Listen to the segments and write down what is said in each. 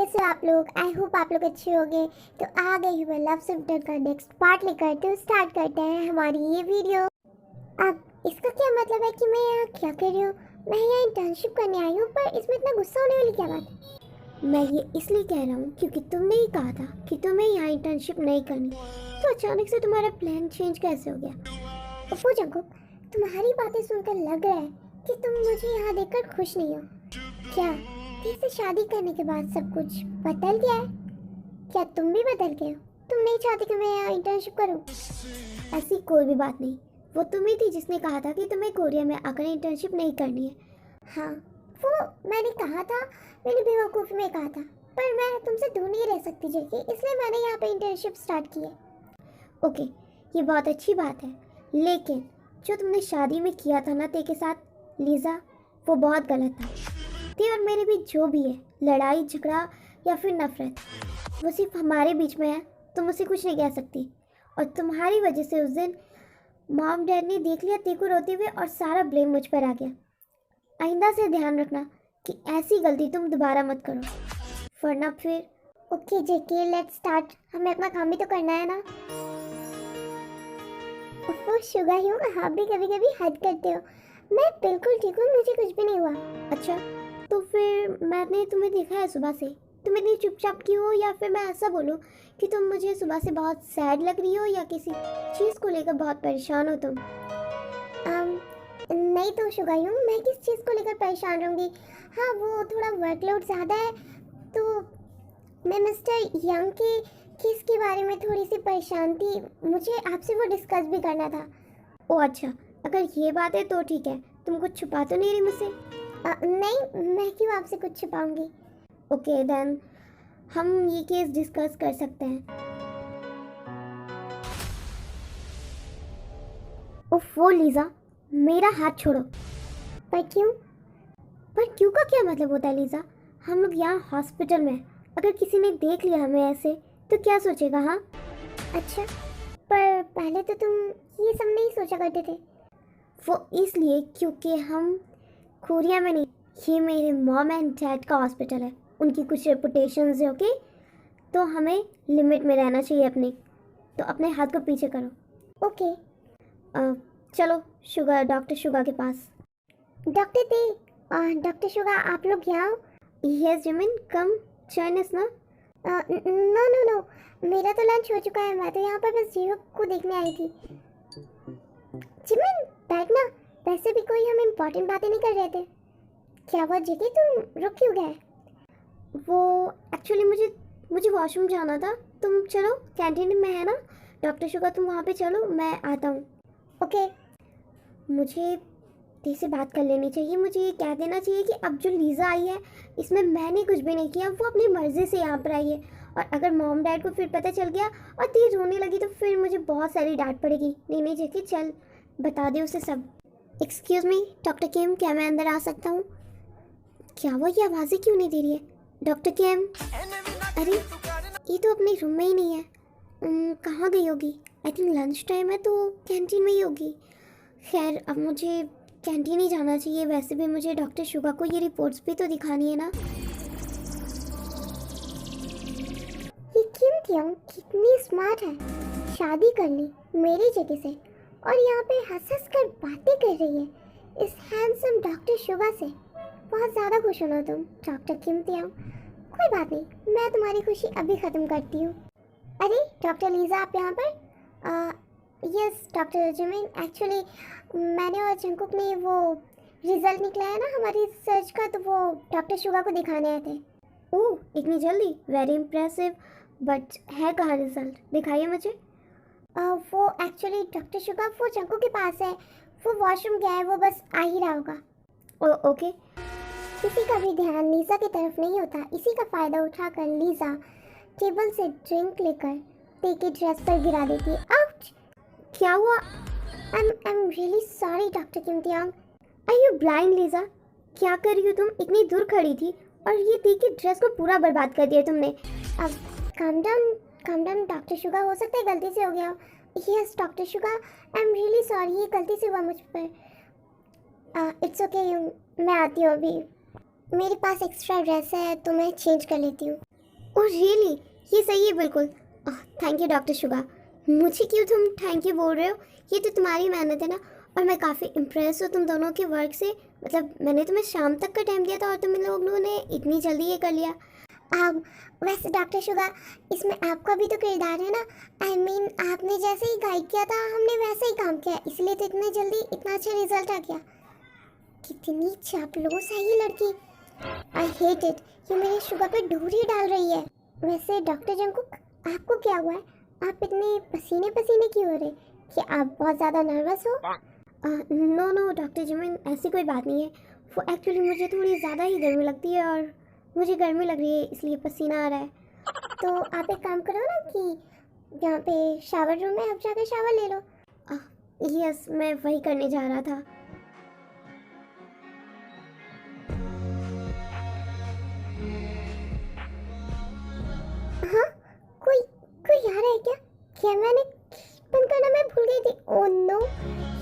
कैसे हो आप लोग? आई होप आप लोग अच्छे होंगे। तो आ गई हूँ लव सिम्टम का नेक्स्ट पार्ट लेकर। तो स्टार्ट करते हैं हमारी ये वीडियो। अब इसका क्या मतलब है कि मैं यहाँ क्या कर रही हूँ? मैं यहाँ इंटर्नशिप करने आई हूँ, पर इसमें इतना गुस्सा होने वाली क्या बात है? मैं ये इसलिए कह रहा हूँ क्योंकि तुमने ही कहा था कि तुम्हें यहाँ इंटर्नशिप नहीं करनी, तो अचानक से तुम्हारा प्लान चेंज कैसे हो गया? वो जंकुक, तुम्हारी बातें सुनकर लग रहा है कि तुम मुझे यहाँ देखकर खुश नहीं हो। क्या से शादी करने के बाद सब कुछ बदल गया है? क्या तुम भी बदल गए हो? तुम नहीं चाहते कि मैं यहाँ इंटर्नशिप करूँ? ऐसी कोई भी बात नहीं। वो तुम ही थी जिसने कहा था कि तुम्हें कोरिया में आकर इंटर्नशिप नहीं करनी है। हाँ, वो मैंने कहा था, मैंने बेवकूफ़ी में कहा था, पर मैं तुमसे दूर नहीं रह सकती जेकी, इसलिए मैंने यहाँ पे इंटर्नशिप स्टार्ट की है। ओके, ये बहुत अच्छी बात है, लेकिन जो तुमने शादी में किया था ना ते के साथ लीज़ा, वो बहुत गलत था। ते और मेरे बीच जो भी है, लड़ाई झगड़ा या फिर नफरत, वो सिर्फ हमारे बीच में है। तुम उसे कुछ नहीं कह सकती। और तुम्हारी वजह से उस दिन मॉम डैड ने देख लिया ते को रोते हुए और सारा ब्लेम मुझ पर आ गया। आइंदा से ध्यान रखना कि ऐसी गलती तुम दोबारा मत करो, वरना फिर। Okay JK, let's start. हमें अपना काम भी तो करना है ना। वो शुगर हूँ, आप भी कभी कभी हद करते हो। मैं बिल्कुल ठीक हूँ, मुझे कुछ भी नहीं हुआ। अच्छा, तो फिर मैंने तुम्हें देखा है सुबह से, तुम इतनी चुपचाप क्यों हो? या फिर मैं ऐसा बोलूँ कि तुम मुझे सुबह से बहुत सैड लग रही हो या किसी चीज़ को लेकर बहुत परेशान हो तुम? नहीं तो शुगर हूँ, मैं किस चीज़ को लेकर परेशान रहूँगी? हाँ, वो थोड़ा वर्कलोड ज़्यादा है, तो मैं मिस्टर यंग के केस के बारे में थोड़ी सी परेशान थी। मुझे आपसे वो डिस्कस भी करना था। ओह अच्छा, अगर ये बात है तो ठीक है। तुम कुछ छुपा तो नहीं रही मुझसे? नहीं, मैं क्यों आपसे कुछ छुपाऊंगी? ओके देन, हम ये केस डिस्कस कर सकते हैं। ओफो लीज़ा, मेरा हाथ छोड़ो। पर क्यों? पर क्यों का क्या मतलब होता है लीज़ा? हम लोग यहाँ हॉस्पिटल में, अगर किसी ने देख लिया हमें ऐसे तो क्या सोचेगा? हाँ अच्छा, पर पहले तो तुम ये सब नहीं सोचा करते थे। वो इसलिए क्योंकि हम कोरिया में नहीं, ये मेरे मॉम एंड डैड का हॉस्पिटल है, उनकी कुछ रेपुटेशंस है। ओके, तो हमें लिमिट में रहना चाहिए अपने, तो अपने हाथ को पीछे करो। ओके चलो शुगर, डॉक्टर शुगर के पास। डॉक्टर ते, डॉक्टर शुगर आप लोग यहाँ? Yes Jimin, come join us ना। नो नो नो, मेरा तो लंच हो चुका है, मैं तो यहाँ पर बस जीरो को देखने आई थी। जिमिन बैठना, वैसे भी कोई हम इम्पोर्टेंट बातें नहीं कर रहे थे। क्या हुआ जेके, तुम रुक क्यों गए? वो एक्चुअली मुझे वॉशरूम जाना था। तुम चलो, कैंटीन में है ना डॉक्टर शुगर, तुम वहाँ पे चलो, मैं आता हूँ। ओके, मुझे ती से बात कर लेनी चाहिए। मुझे ये कह देना चाहिए कि अब जो लीज़ा आई है, इसमें मैंने कुछ भी नहीं किया, वो अपनी मर्ज़ी से यहाँ पर आई है। और अगर मॉम डैड को फिर पता चल गया और ती रोने लगी तो फिर मुझे बहुत सारी डांट पड़ेगी। नहीं नहीं जेके, चल बता दे उसे सब। एक्सक्यूज़ मी डॉक्टर किम, क्या मैं अंदर आ सकता हूँ? क्या हुआ, ये आवाज़ें क्यों नहीं दे रही है? डॉक्टर किम, अरे ये तो अपने रूम में ही नहीं है। कहाँ गई होगी? आई थिंक लंच टाइम है तो कैंटीन में ही होगी। खैर, अब मुझे कैंटीन ही जाना चाहिए। वैसे भी मुझे डॉक्टर शुगा को ये रिपोर्ट्स भी तो दिखानी है ना। ये किम थियोंग कितनी स्मार्ट है, शादी कर ली मेरी जगह से, और यहाँ पे हंस हंस कर बातें कर रही है इस हैंडसम डॉक्टर शुगा से। बहुत ज़्यादा खुश हो ना तुम डॉक्टर किम थियोंग। कोई बात नहीं, मैं तुम्हारी खुशी अभी ख़त्म करती हूँ। अरे डॉक्टर लीज़ा, आप यहाँ पर? यस डॉक्टर जिमिन, एक्चुअली मैंने और जंकुक ने वो रिज़ल्ट निकला है ना हमारी रिसर्च का, तो वो डॉक्टर शुगा को दिखाने आए थे। ओह इतनी जल्दी, वेरी इम्प्रेसिव। बट है कहाँ रिज़ल्ट, दिखाइए मुझे। वो एक्चुअली डॉक्टर शुगा वो जंकुक के पास है, वो वॉशरूम गया है, वो बस आ ही रहा होगा। ओ ओके। किसी का भी ध्यान लीज़ा की तरफ नहीं होता, इसी का फ़ायदा उठाकर लीज़ा टेबल से ड्रिंक लेकर ते के ड्रेस पर गिरा देती है। आउच! क्या हुआ? I'm really sorry doctor Kim थियोंग। Are you blind Lisa? क्या कर रही हो तुम? इतनी दूर खड़ी थी और ये ते के ड्रेस को पूरा बर्बाद कर दिया तुमने। अब calm down डॉक्टर शुगा, हो सकता है गलती से हो गया हो। Yes doctor Suga, I'm really sorry, ये गलती से हुआ मुझ पर। इट्स ओके, मैं आती हूँ अभी। मेरे पास एक्स्ट्रा ड्रेस है तो मैं चेंज कर लेती हूँ। ओह रियली, ये सही है बिल्कुल। Thank you doctor Suga. मुझे क्यों तुम थैंक यू बोल रहे हो, ये तो तुम्हारी मेहनत है ना। और मैं काफ़ी इम्प्रेस हूँ तुम दोनों के वर्क से। मतलब मैंने तुम्हें शाम तक का टाइम दिया था और तुम लोगों ने इतनी जल्दी ये कर लिया। वैसे डॉक्टर शुगा, इसमें आपका भी तो किरदार है ना। आई मीन आपने जैसे ही गाइड किया था हमने वैसे ही काम किया, इसलिए तो इतने जल्दी इतना अच्छा रिजल्ट आ गया। कितनी चापलूस है ये लड़की। आई हेट इट, ये मेरे शुगर पे डोरी डाल रही है। वैसे डॉक्टर जंकुक, आपको क्या हुआ है? आप इतने पसीने पसीने क्यों हो रहे? कि आप बहुत ज़्यादा नर्वस हो? नो नो डॉक्टर जिमिन, ऐसी कोई बात नहीं है। वो एक्चुअली मुझे थोड़ी ज़्यादा ही गर्मी लगती है और मुझे गर्मी लग रही है इसलिए पसीना आ रहा है। तो आप एक काम करो ना कि यहाँ पे शावर रूम है, आप जाकर शावर ले लो। यस, मैं वही करने जा रहा था। हाँ, कोई कोई आ रहा है क्या? क्या मैंने बंद करना मैं भूल गई थी। ओह नो,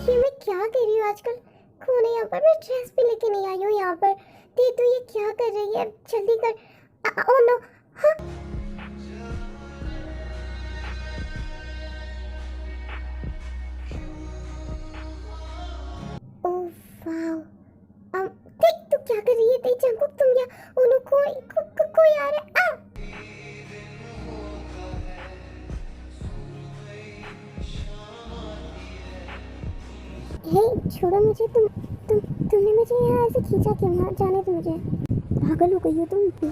ये मैं क्या कर रही हूँ आजकल। कौन है यहाँ पर? मैं ड्रेस भी लेके नहीं आई हूँ यहाँ पर। दे तो ये क्या कर रही है? जल्दी कर। Oh no. हाँ, ओह वाओ। देख तू क्या कर रही है? देख जंकुक, तुम क्या? ओह नो, कोई आ रहा है। हे छोड़ो मुझे। तुमने मुझे यहाँ ऐसे खींचा क्यों? हाँ, जाने दो मुझे। पागल हो गई हो तुम?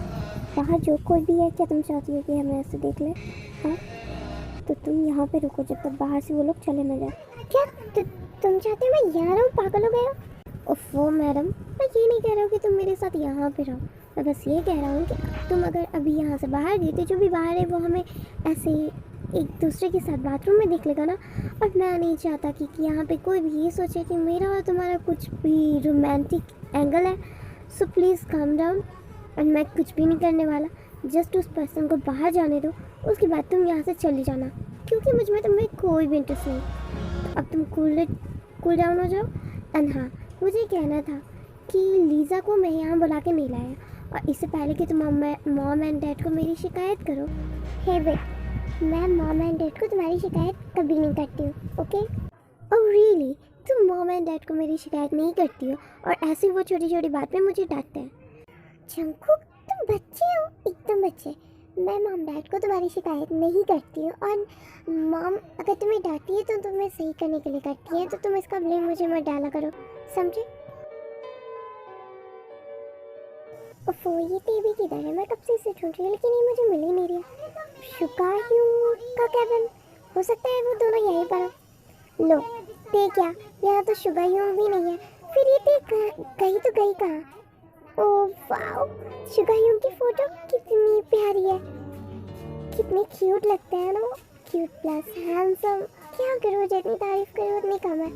बाहर जो कोई भी है, क्या तुम चाहती हो कि हमें ऐसे देख ले? हाँ, तो तुम यहाँ पे रुको जब तक बाहर से वो लोग चले ना जाए। क्या तुम चाहते हो मैं यहाँ रहूँ? पागल हो गए हो? ओफो मैडम, मैं ये नहीं कह रहा हूँ कि तुम मेरे साथ यहाँ पे रहो। मैं बस ये कह रहा हूँ कि तुम अगर अभी यहाँ से बाहर गई तो जो भी बाहर है वो हमें ऐसे ही एक दूसरे के साथ बाथरूम में देख लेगा ना। और मैं नहीं चाहता कि यहाँ पे कोई भी ये सोचे कि मेरा और तुम्हारा कुछ भी रोमांटिक एंगल है। So please calm down. और मैं कुछ भी नहीं करने वाला, जस्ट उस पर्सन को बाहर जाने दो, उसके बाद तुम यहाँ से चली जाना, क्योंकि मुझ में तुम्हें कोई भी इंटरेस्ट नहीं। तो अब तुम कूल डाउन हो जाओ। एंड हाँ, मुझे कहना था कि लीज़ा को मैं यहाँ बुला के नहीं लाया, और इससे पहले कि तुम मॉम एंड डैड को मेरी शिकायत करो। हे वेट, मैं मॉम एंड डैड को तुम्हारी शिकायत कभी नहीं करती हूँ, ओके? ओह रियली, तुम मॉम एंड डैड को मेरी शिकायत नहीं करती हो और ऐसी वो छोटी छोटी बात पे मुझे डांटते हैं। जंकुक, तुम बच्चे हो, एकदम बच्चे। मैं मॉम डैड को तुम्हारी शिकायत नहीं करती हूँ, और मॉम अगर तुम्हें डांटती है तो तुम्हें सही करने के लिए करती है, तो तुम इसका ब्लेम मुझे मत डाला करो, समझे? ओफो, ये टीवी किधर है? मैं कब से इसे ढूंढ रही हूँ लेकिन ये मुझे मिल ही नहीं रहा। शुगा ह्यूम का कैबिन, हो सकता है वो दोनों यहीं पर हो। लो, ते क्या, यहाँ तो शुगा ह्यूम भी नहीं है। फिर ये ते गई तो गई कहाँ? ओह वाओ, शुगा ह्यूम की फोटो कितनी प्यारी है, कितनी क्यूट लगता है ना वो। क्यूट प्लस हैंडसम, क्या करूँ, जितनी तारीफ करूँ उतनी कम है।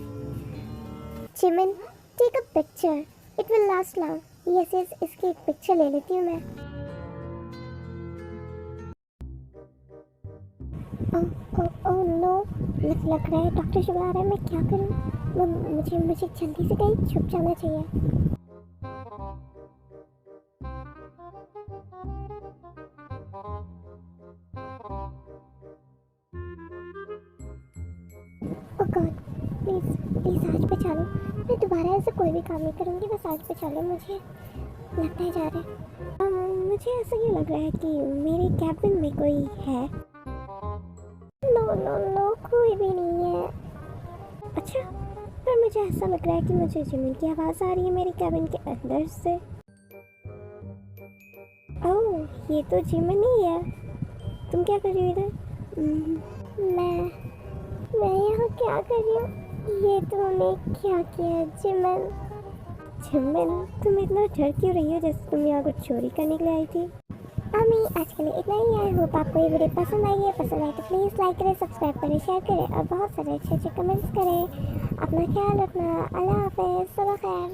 Jimin, take a picture, it will last long. Yes yes, इसकी एक पिक्चर ले लेती हूँ मैं। ओह नो, लग रहा है डॉक्टर शुगर आ रहा है। मैं क्या करूँ? मुझे जल्दी से कहीं छुप जाना चाहिए। ओह गॉड, प्लीज़ प्लीज़ आज बचा लो। मैं दोबारा ऐसा कोई भी काम नहीं करूँगी, बस आज बचा लो मुझे। लगता है जा रहे हैं। मुझे ऐसा क्यों लग रहा है कि मेरे कैबिन में कोई है? नो नो नो, कोई भी नहीं है। अच्छा, पर मुझे ऐसा लग रहा है कि मुझे जिमिन की आवाज़ आ रही है मेरे कैबिन के अंदर से। ओह, ये तो जिमिन ही है। तुम क्या कर रही हो इधर? मैं यहाँ क्या कर रही हूँ? ये तुमने क्या किया जिमिन? जिमिन, तुम इतना डर क्यों रही हो जैसे तुम यहाँ कुछ चोरी करने के लिए आई थी? आज के लिए इतना ही है। होप आपको ये वीडियो पसंद आई है। पसंद आए तो प्लीज़ लाइक करें, सब्सक्राइब करें, शेयर करें और बहुत सारे अच्छे अच्छे कमेंट्स करें। अपना ख्याल रखना। अल्लाह हाफ़िज़, सुबह खैर।